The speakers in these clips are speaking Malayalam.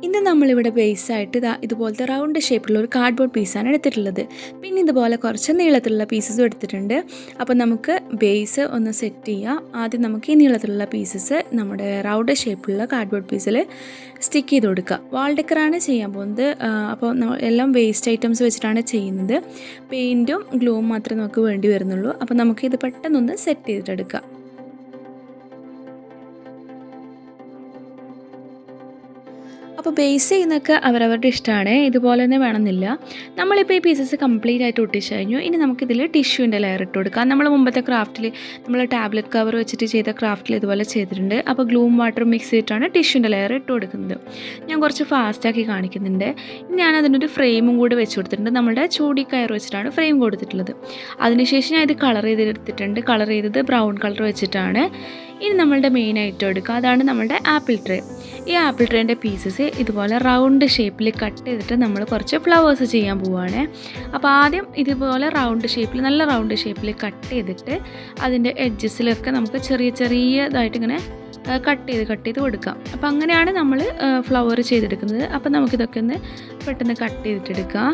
ഇന്ന് നമ്മളിവിടെ ബേസായിട്ട് ഇതുപോലത്തെ റൗണ്ട് ഷേപ്പിലുള്ള ഒരു കാർഡ്ബോർഡ് പീസാണ് എടുത്തിട്ടുള്ളത്. പിന്നെ ഇതുപോലെ കുറച്ച് നീളത്തിലുള്ള പീസസും എടുത്തിട്ടുണ്ട്. അപ്പോൾ നമുക്ക് ബേസ് ഒന്ന് സെറ്റ് ചെയ്യാം. ആദ്യം നമുക്ക് ഈ നീളത്തിലുള്ള പീസസ് നമ്മുടെ റൗണ്ട് ഷേപ്പിലുള്ള കാർഡ്ബോർഡ് പീസിൽ സ്റ്റിക്ക് ചെയ്ത് കൊടുക്കുക. വാൾ ഡെക്കറാണ് ചെയ്യാൻ പോകുന്നത്. അപ്പോൾ എല്ലാം വേസ്റ്റ് ഐറ്റംസ് വെച്ചിട്ടാണ് ചെയ്യുന്നത്. പെയിൻറ്റും ഗ്ലൂവും മാത്രമേ നമുക്ക് വേണ്ടി വരുന്നുള്ളൂ. അപ്പോൾ നമുക്കിത് പെട്ടെന്നൊന്ന് സെറ്റ് ചെയ്തിട്ടെടുക്കാം. അപ്പോൾ ബേസ് ചെയ്യുന്നതൊക്കെ അവരവരുടെ ഇഷ്ടമാണ്. ഇതുപോലെ തന്നെ വേണമെന്നില്ല. നമ്മളിപ്പോൾ ഈ പീസസ് കംപ്ലീറ്റ് ആയിട്ട് ഒട്ടിച്ച് കഴിഞ്ഞു. ഇനി നമുക്കിതിൽ ടിഷ്യൂവിൻ്റെ ലെയർ ഇട്ട് കൊടുക്കാം. നമ്മൾ മുമ്പത്തെ ക്രാഫ്റ്റിൽ നമ്മൾ ടാബ്ലറ്റ് കവർ വെച്ചിട്ട് ചെയ്ത ക്രാഫ്റ്റിൽ ഇതുപോലെ ചെയ്തിട്ടുണ്ട്. അപ്പോൾ ഗ്ലൂവും വാട്ടറും മിക്സ് ചെയ്തിട്ടാണ് ടിഷ്യൂവിൻ്റെ ലെയർ ഇട്ട് കൊടുക്കുന്നത്. ഞാൻ കുറച്ച് ഫാസ്റ്റാക്കി കാണിക്കുന്നുണ്ട്. ഞാൻ അതിനൊരു ഫ്രെയിമും കൂടി വെച്ച് കൊടുത്തിട്ടുണ്ട്. നമ്മുടെ ചൂടി കയർ വെച്ചിട്ടാണ് ഫ്രെയിം കൊടുത്തിട്ടുള്ളത്. അതിനുശേഷം ഞാൻ ഇത് കളർ ചെയ്തെടുത്തിട്ടുണ്ട്. കളർ ചെയ്തത് ബ്രൗൺ കളർ വെച്ചിട്ടാണ്. ഇനി നമ്മളുടെ മെയിൻ ഐറ്റം എടുക്കുക. അതാണ് നമ്മളുടെ ആപ്പിൾ ട്രേ. ഈ ആപ്പിൾ ട്രേൻ്റെ പീസസ് ഇതുപോലെ റൗണ്ട് ഷേപ്പിൽ കട്ട് ചെയ്തിട്ട് നമ്മൾ കുറച്ച് ഫ്ലവേഴ്സ് ചെയ്യാൻ പോവുകയാണ്. അപ്പോൾ ആദ്യം ഇതുപോലെ റൗണ്ട് ഷേപ്പിൽ നല്ല റൗണ്ട് ഷേപ്പിൽ കട്ട് ചെയ്തിട്ട് അതിൻ്റെ എഡ്ജസിലൊക്കെ നമുക്ക് ചെറിയതായിട്ട് ഇങ്ങനെ കട്ട് ചെയ്ത് കൊടുക്കാം. അപ്പോൾ അങ്ങനെയാണ് നമ്മൾ ഫ്ലവർ ചെയ്തെടുക്കുന്നത്. അപ്പോൾ നമുക്കിതൊക്കെ ഒന്ന് പെട്ടെന്ന് കട്ട് ചെയ്തിട്ടെടുക്കാം.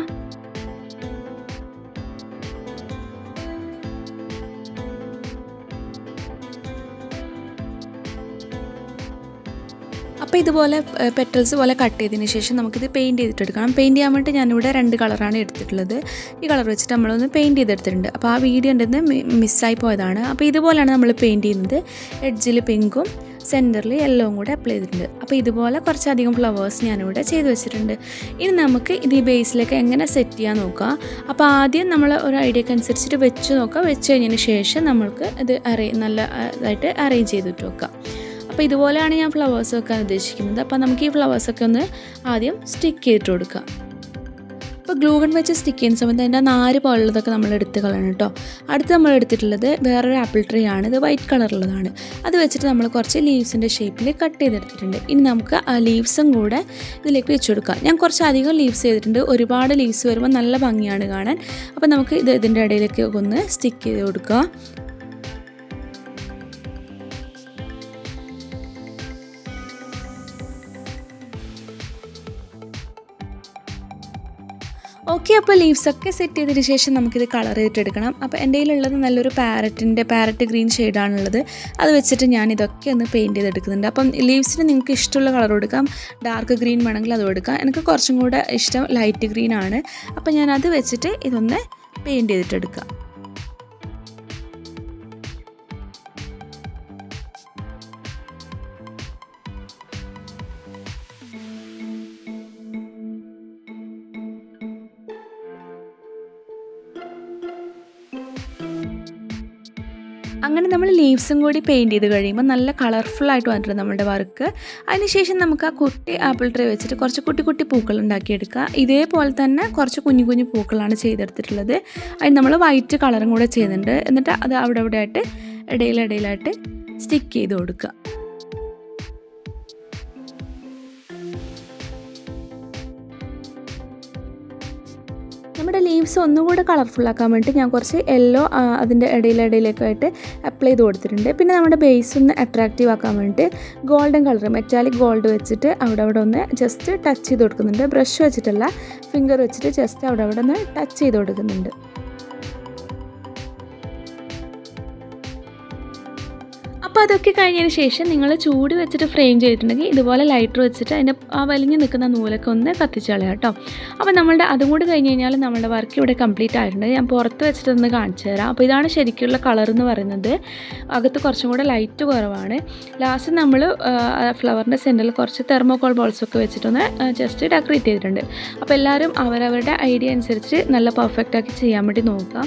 അപ്പോൾ ഇതുപോലെ പെറ്റൽസ് പോലെ കട്ട് ചെയ്തതിന് ശേഷം നമുക്കിത് പെയിൻറ്റ് ചെയ്തിട്ടെടുക്കണം. പെയിൻറ്റ് ചെയ്യാൻ വേണ്ടി ഞാനിവിടെ 2 കളറാണ് എടുത്തിട്ടുള്ളത്. ഈ കളർ വെച്ചിട്ട് നമ്മളൊന്ന് പെയിൻറ്റ് ചെയ്തെടുത്തിട്ടുണ്ട്. അപ്പോൾ ആ വീഡിയോ എൻ്റെ മിസ്സായി പോയതാണ്. അപ്പോൾ ഇതുപോലെയാണ് നമ്മൾ പെയിൻറ്റ് ചെയ്യുന്നത്. എഡ്ജിൽ പിങ്കും സെൻറ്ററിൽ യെല്ലോവും കൂടെ അപ്ലൈ ചെയ്തിട്ടുണ്ട്. അപ്പോൾ ഇതുപോലെ കുറച്ചധികം ഫ്ലവേഴ്സ് ഞാനിവിടെ ചെയ്ത് വെച്ചിട്ടുണ്ട്. ഇനി നമുക്ക് ഇത് ഈ ബേസിലേക്ക് എങ്ങനെ സെറ്റ് ചെയ്യാൻ നോക്കാം. അപ്പോൾ ആദ്യം നമ്മൾ ഒരു ഐഡിയക്ക് അനുസരിച്ചിട്ട് വെച്ച് നോക്കാം. വെച്ച് കഴിഞ്ഞതിന് ശേഷം നമ്മൾക്ക് ഇത് നല്ലതായിട്ട് അറേഞ്ച് ചെയ്തിട്ട് വെക്കാം. അപ്പോൾ ഇതുപോലെയാണ് ഞാൻ ഫ്ലവേഴ്സ് വെക്കാൻ ഉദ്ദേശിക്കുന്നത്. അപ്പോൾ നമുക്ക് ഈ ഫ്ലവേഴ്സൊക്കെ ഒന്ന് ആദ്യം സ്റ്റിക്ക് ചെയ്തിട്ട് കൊടുക്കാം. അപ്പോൾ ഗ്ലൂ ഗൺ വെച്ച് സ്റ്റിക്ക് ചെയ്യുന്ന സമയത്ത് അതിൻ്റെ നാര് പോലുള്ളതൊക്കെ നമ്മൾ എടുത്ത് കളയണം കേട്ടോ. അടുത്ത് നമ്മൾ എടുത്തിട്ടുള്ളത് വേറൊരു ആപ്പിൾ ട്രീ ആണ്. ഇത് വൈറ്റ് കളറുള്ളതാണ്. അത് വെച്ചിട്ട് നമ്മൾ കുറച്ച് ലീവ്സിൻ്റെ ഷേപ്പിൽ കട്ട് ചെയ്തെടുത്തിട്ടുണ്ട്. ഇനി നമുക്ക് ആ ലീവ്സും കൂടെ ഇതിലേക്ക് വെച്ച് കൊടുക്കാം. ഞാൻ കുറച്ച് അധികം ലീവ്സ് ചെയ്തിട്ടുണ്ട്. ഒരുപാട് ലീവ്സ് വരുമ്പോൾ നല്ല ഭംഗിയാണ് കാണാൻ. അപ്പോൾ നമുക്ക് ഇതിൻ്റെ ഇടയിലേക്ക് ഒന്ന് സ്റ്റിക്ക് ചെയ്ത് കൊടുക്കാം. ഓക്കെ, അപ്പോൾ ലീവ്സൊക്കെ സെറ്റ് ചെയ്തതിന് ശേഷം നമുക്കിത് കളർ ചെയ്തിട്ടെടുക്കണം. അപ്പോൾ എൻ്റെ കയ്യിലുള്ളത് നല്ലൊരു പാരറ്റ് ഗ്രീൻ ഷെയ്ഡാണുള്ളത്. അത് വെച്ചിട്ട് ഞാൻ ഇതൊക്കെ ഒന്ന് പെയിൻറ്റ് ചെയ്തെടുക്കുന്നുണ്ട്. അപ്പം ലീവ്സിന് നിങ്ങൾക്ക് ഇഷ്ടമുള്ള കളർ കൊടുക്കാം. ഡാർക്ക് ഗ്രീൻ വേണമെങ്കിൽ അതും എടുക്കാം. എനിക്ക് കുറച്ചും കൂടെ ഇഷ്ടം ലൈറ്റ് ഗ്രീൻ ആണ്. അപ്പോൾ ഞാൻ അത് വെച്ചിട്ട് ഇതൊന്ന് പെയിൻറ്റ് ചെയ്തിട്ടെടുക്കാം. അങ്ങനെ നമ്മൾ ലീവ്സും കൂടി പെയിൻറ്റ് ചെയ്ത് കഴിയുമ്പോൾ നല്ല കളർഫുള്ളായിട്ട് വന്നിട്ടുണ്ട് നമ്മുടെ വർക്ക്. അതിനുശേഷം നമുക്ക് ആ കുട്ടി ആപ്പിൾ ട്രേ വെച്ചിട്ട് കുറച്ച് കുട്ടി പൂക്കൾ ഉണ്ടാക്കിയെടുക്കുക. ഇതേപോലെ തന്നെ കുറച്ച് കുഞ്ഞു പൂക്കളാണ് ചെയ്തെടുത്തിട്ടുള്ളത്. അതിന് നമ്മൾ വൈറ്റ് കളറും കൂടെ ചെയ്യുന്നുണ്ട്. എന്നിട്ട് അത് അവിടെ ആയിട്ട് ഇടയിലായിട്ട് സ്റ്റിക്ക് ചെയ്ത് കൊടുക്കുക. നമ്മുടെ ലീവ്സ് ഒന്നുകൂടെ കളർഫുള്ളാക്കാൻ വേണ്ടി ഞാൻ കുറച്ച് യെല്ലോ അതിൻ്റെ ഇടയിലേക്കായിട്ട് അപ്ലൈ ചെയ്ത് കൊടുത്തിട്ടുണ്ട്. പിന്നെ നമ്മുടെ ബേസ് ഒന്ന് അട്രാക്റ്റീവ് ആക്കാൻ വേണ്ടി ഗോൾഡൻ കളർ മെറ്റാലിക് ഗോൾഡ് വെച്ചിട്ട് അവിടെ ഒന്ന് ജസ്റ്റ് ടച്ച് ചെയ്ത് കൊടുക്കുന്നുണ്ട്. ബ്രഷ് വെച്ചിട്ടല്ല, ഫിംഗർ വെച്ചിട്ട് ജസ്റ്റ് അവിടെ ഒന്ന് ടച്ച് ചെയ്ത് കൊടുക്കുന്നുണ്ട്. അപ്പോൾ അതൊക്കെ കഴിഞ്ഞതിന് ശേഷം നിങ്ങൾ ചൂട് വെച്ചിട്ട് ഫ്രെയിം ചെയ്തിട്ടുണ്ടെങ്കിൽ ഇതുപോലെ ലൈറ്റർ വെച്ചിട്ട് അതിൻ്റെ ആ വലിഞ്ഞ് നിൽക്കുന്ന നൂലൊക്കെ ഒന്ന് കത്തിച്ച് കളയാം കേട്ടോ. അപ്പോൾ അതും കൂടി കഴിഞ്ഞ് കഴിഞ്ഞാൽ നമ്മുടെ വർക്ക് ഇവിടെ കംപ്ലീറ്റ് ആയിട്ടുണ്ട്. ഞാൻ പുറത്ത് വെച്ചിട്ടൊന്ന് കാണിച്ചു തരാം. അപ്പോൾ ഇതാണ് ശരിക്കുള്ള കളർ എന്ന് പറയുന്നത്. അകത്ത് കുറച്ചും കൂടെ ലൈറ്റ് കുറവാണ്. ലാസ്റ്റ് നമ്മൾ ഫ്ലവറിൻ്റെ സെൻറ്ററിൽ കുറച്ച് തെർമോകോൾ ബോൾസൊക്കെ വെച്ചിട്ടൊന്ന് ജസ്റ്റ് ഡെക്കറേറ്റ് ചെയ്തിട്ടുണ്ട്. അപ്പോൾ എല്ലാവരും അവരവരുടെ ഐഡിയ അനുസരിച്ച് നല്ല പെർഫെക്റ്റാക്കി ചെയ്യാൻ വേണ്ടി നോക്കാം.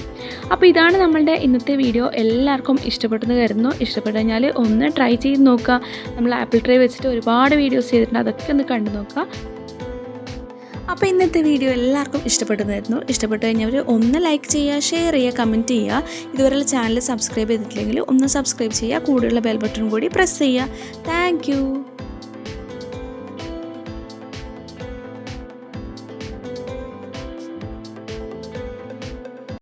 അപ്പോൾ ഇതാണ് നമ്മളുടെ ഇന്നത്തെ വീഡിയോ. എല്ലാവർക്കും ഇഷ്ടപ്പെട്ടെന്ന് കരുതുന്നു. ഇഷ്ടപ്പെട്ടു കഴിഞ്ഞാൽ ഒന്ന് ട്രൈ ചെയ്ത് നോക്കുക. നമ്മൾ ആപ്പിൾ ട്രേ വെച്ചിട്ട് ഒരുപാട് വീഡിയോസ് ചെയ്തിട്ടുണ്ട്. അതൊക്കെ ഒന്ന് കണ്ടു നോക്കുക. അപ്പോൾ ഇന്നത്തെ വീഡിയോ എല്ലാവർക്കും ഇഷ്ടപ്പെട്ടു കഴിഞ്ഞവർ ഒന്ന് ലൈക്ക് ചെയ്യുക, ഷെയർ ചെയ്യുക, കമൻറ്റ് ചെയ്യുക. ഇതുവരെ ചാനൽ സബ്സ്ക്രൈബ് ചെയ്തിട്ടില്ലെങ്കിൽ ഒന്ന് സബ്സ്ക്രൈബ് ചെയ്യുക. കൂടെയുള്ള ബെൽ ബട്ടൺ കൂടി പ്രസ് ചെയ്യുക. താങ്ക്